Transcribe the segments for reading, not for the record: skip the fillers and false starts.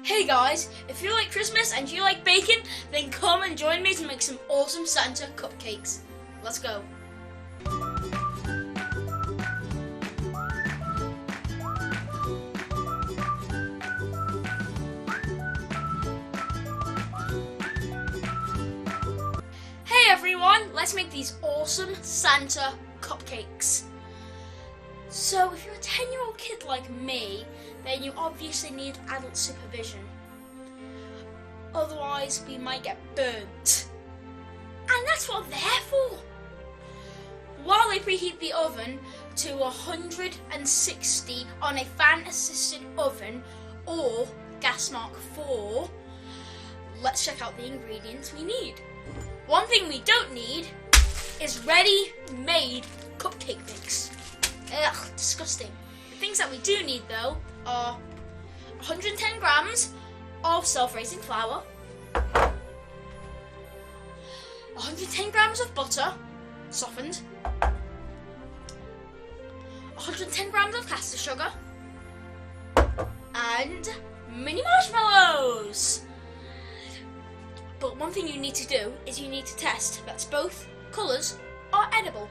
Hey guys, if you like Christmas and you like bacon, then come and join me to make some awesome Santa cupcakes. Let's go. Hey everyone, let's make these awesome Santa cupcakes. So if you're a 10-year-old kid like me, then you obviously need adult supervision. Otherwise, we might get burnt. And that's what they're for. While I preheat the oven to 160 on a fan-assisted oven or gas mark 4, let's check out the ingredients we need. One thing we don't need is ready-made cupcake mix. Ugh, disgusting. The things that we do need though are 110 grams of self-raising flour, 110 grams of butter, softened, 110 grams of caster sugar, and mini marshmallows. But one thing you need to do is you need to test that both colours are edible.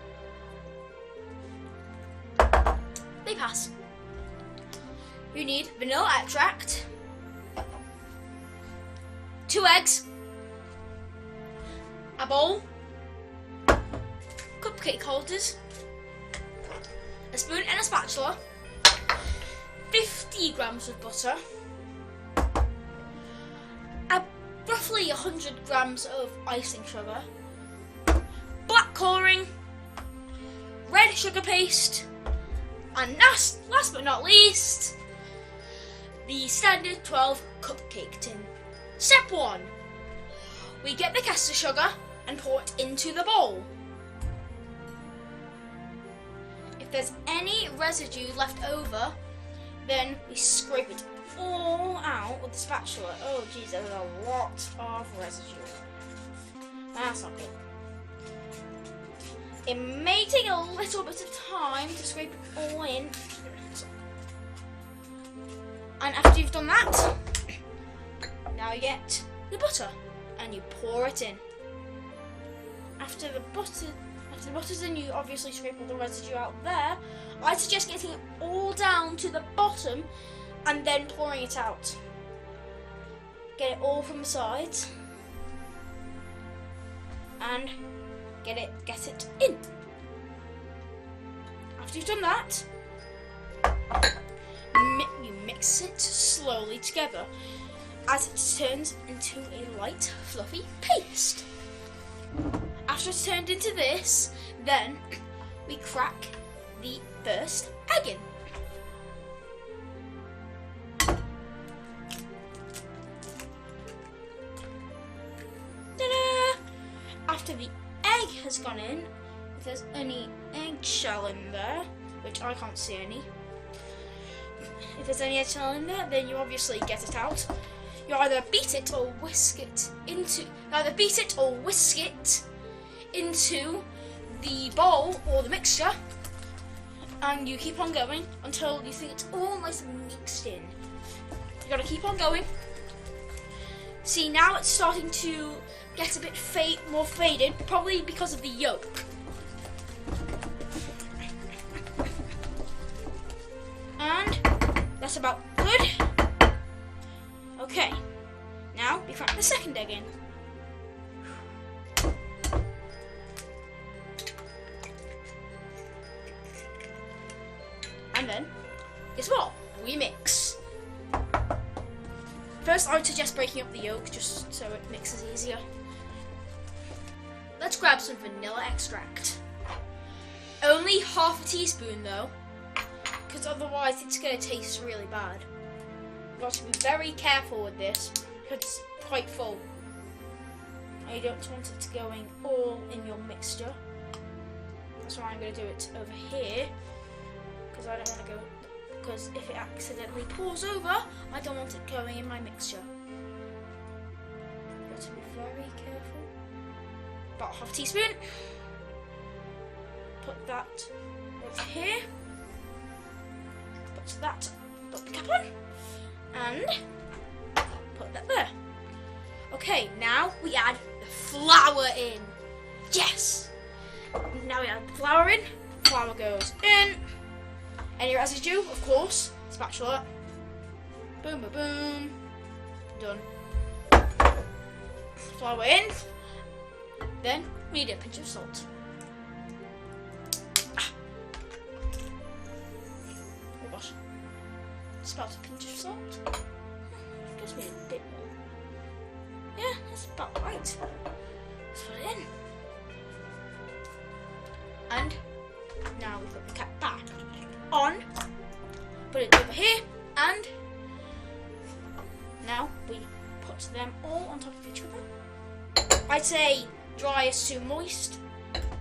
They pass. You need vanilla extract, 2 eggs, a bowl, cupcake holders, a spoon and a spatula, 50 grams of butter, roughly 100 grams of icing sugar, black colouring, red sugar paste, and last but not least, the standard 12 cupcake tin. Step 1. We get the caster sugar and pour it into the bowl. If there's any residue left over, then we scrape it all out with the spatula. Oh geez, there's a lot of residue. That's not good. It may take a little bit of time to scrape it all in. And after you've done that, now you get the butter and you pour it in. After the butter's in, you obviously scrape all the residue out there. I suggest getting it all down to the bottom and then pouring it out. Get it all from the sides and get it in. After you've done that, you mix it slowly together as it turns into a light, fluffy paste. After it's turned into this, then we crack the first egg in. Ta-da! After the egg has gone in, if there's any eggshell in there, which I can't see any, if there's any eggshell in there, then you obviously get it out. You either beat it or whisk it into the bowl or the mixture, and you keep on going until you think it's all nice and mixed in. You gotta keep on going. See, now it's starting to get a bit more faded, probably because of the yolk. And that's about good. Okay, now we crack the second egg in. And then, guess what? We mix. First, I would suggest breaking up the yolk just so it mixes easier. Let's grab some vanilla extract. Only half a teaspoon though, because otherwise it's going to taste really bad. You've got to be very careful with this because it's quite full. And you don't want it going all in your mixture. That's why I'm going to do it over here, because I don't want to go. Because if it accidentally pours over, I don't want it going in my mixture. You've got to be very careful. About half a teaspoon. Put that right here. Put the cap on. And Okay, now we add the flour in. Yes! Now we add the flour in. Flour goes in. Any residue, of course. Spatula. Boom, boom, boom. Done. Flour in. Then we need a pinch of salt. Oh gosh. It's about a pinch of salt. Gives me a bit more. Yeah, that's about right. Let's put it in. And now we've got the cap back on. Put it over here, and now we put them all on top of each other. I'd say driest to moist,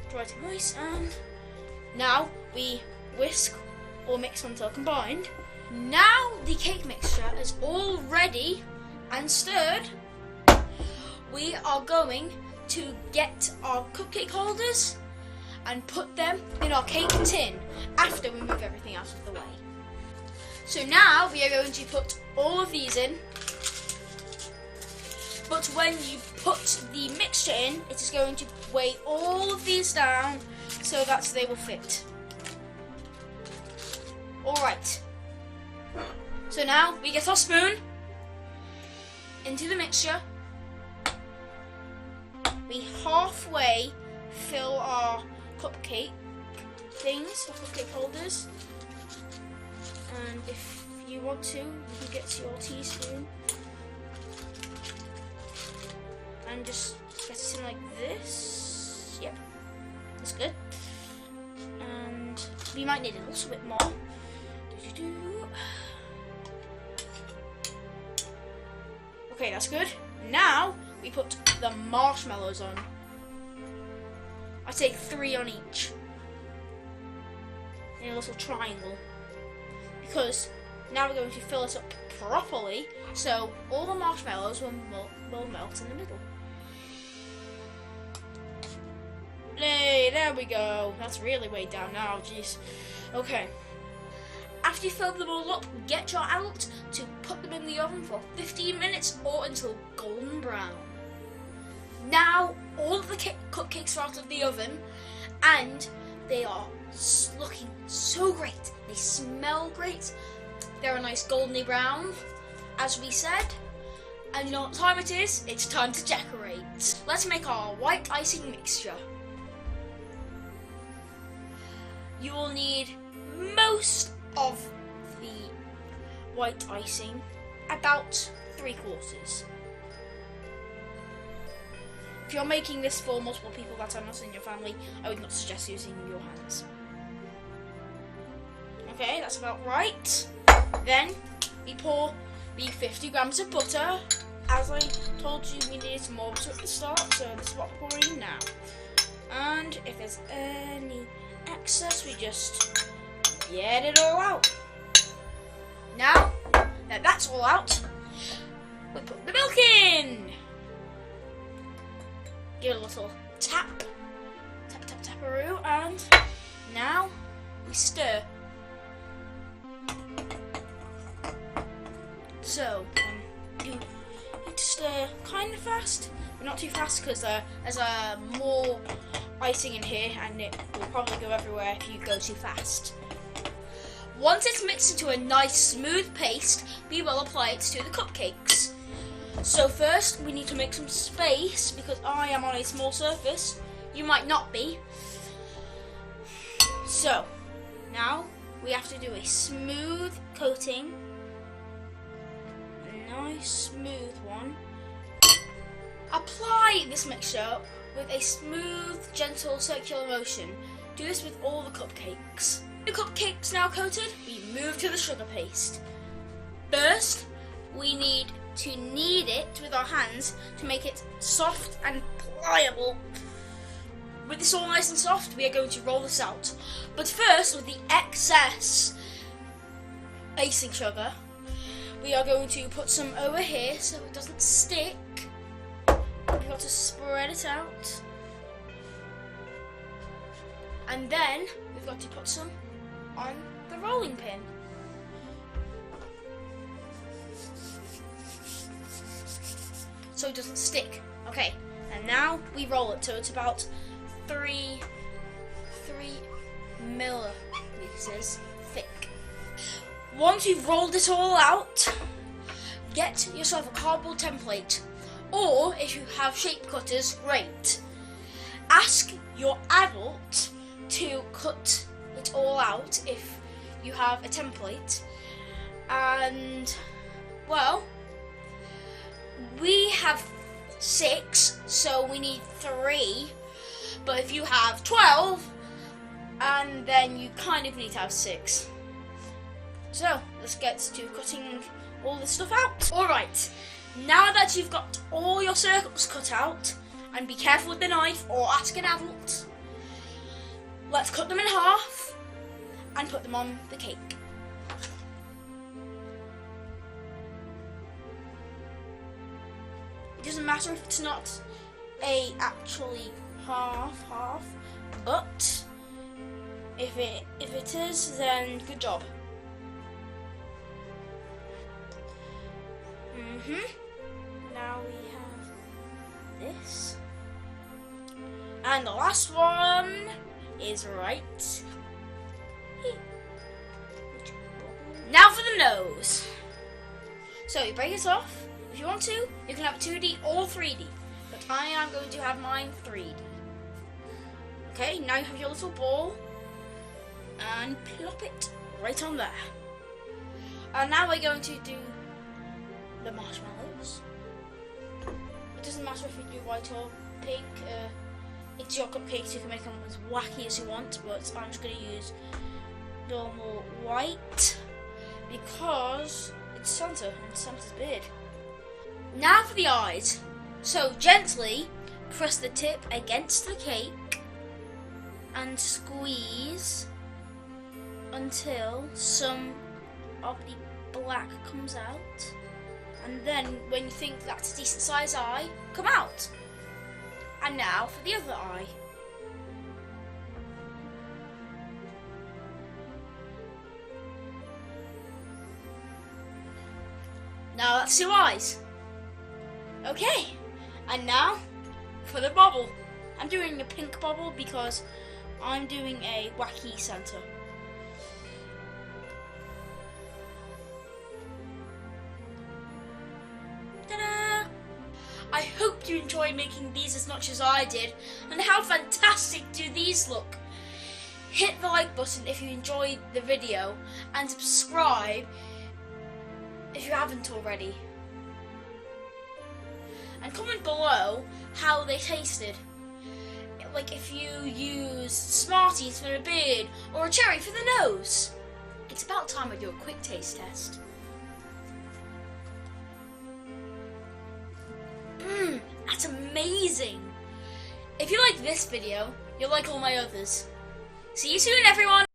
dry to moist, and now we whisk or mix until combined. Now the cake mixture is all ready and stirred. We are going to get our cupcake holders and put them in our cake tin after we move everything out of the way. So now we are going to put all of these in, but when you put the mixture in, it is going to weigh all of these down so that they will fit. Alright, so now we get our spoon into the mixture. We halfway fill our cupcake things, or cupcake holders, and if you want to, you can get your teaspoon and just get it in like this. Yep, that's good. And we might need a little bit more. Okay, that's good. Now we put the marshmallows on. I take 3 on each in a little triangle, because now we're going to fill it up properly so all the marshmallows will melt in the middle. Hey, there we go. That's really way down now, jeez. Okay. After you fill them all up, get your adult to put them in the oven for 15 minutes or until golden brown. Now all of the cupcakes are out of the oven and they are looking so great. They smell great. They're a nice goldeny brown, as we said. And you know what time it is? It's time to decorate. Let's make our white icing mixture. You will need most of the white icing, about 3/4. If you're making this for multiple people that are not in your family, I would not suggest using your hands. Okay, that's about right. Then we pour the 50 grams of butter. As I told you, we needed some more butter at the start, so this is what I'm pouring now. And if there's any excess, we just get it all out. Now that that's all out, we put the milk in. Give it a little tap, tap, tap, taparoo, and now we stir. So you need to stir kind of fast, but not too fast, because there's more icing in here and it will probably go everywhere if you go too fast. Once it's mixed into a nice smooth paste, we will apply it to the cupcakes. So first we need to make some space, because I am on a small surface. You might not be. So now we have to do a smooth coating. A nice smooth one. Apply this mixture with a smooth, gentle, circular motion. Do this with all the cupcakes. The cupcakes now coated, we move to the sugar paste. First, we need to knead it with our hands to make it soft and pliable. With this all nice and soft, we are going to roll this out. But first, with the excess icing sugar, we are going to put some over here so it doesn't stick. We've got to spread it out. And then we've got to put some on the rolling pin. so it doesn't stick. Okay, and now we roll it, so it's about 3 milliliters thick. Once you've rolled it all out, get yourself a cardboard template, or if you have shape cutters, great. Ask your adult to cut it all out if you have a template. And, well, we have 6, so we need 3. But if you have 12, and then you kind of need to have 6. So, let's get to cutting all this stuff out. Alright, now that you've got all your circles cut out, and be careful with the knife or ask an adult, let's cut them in half and put them on the cake. It doesn't matter if it's not actually half, but if it is, then good job. Now we have this, and the last one is right here. Now for the nose. So you break it off. If you want to, you can have 2D or 3D, but I am going to have mine 3D. Okay, now you have your little ball, and plop it right on there. And now we're going to do the marshmallows. It doesn't matter if you do white or pink. It's your cupcakes, you can make them as wacky as you want, but I'm just going to use normal white because it's Santa and Santa's beard. Now for the eyes. So gently press the tip against the cake and squeeze until some of the black comes out. And then when you think that's a decent size eye, come out. And now for the other eye. Now that's 2 eyes. Okay, and now for the bobble. I'm doing a pink bobble because I'm doing a wacky Santa. Ta-da! I hope you enjoyed making these as much as I did, and how fantastic do these look. Hit the like button if you enjoyed the video, and subscribe if you haven't already. And comment below how they tasted. Like if you used Smarties for the beard or a cherry for the nose. It's about time I do a quick taste test. That's amazing. If you like this video, you'll like all my others. See you soon, everyone.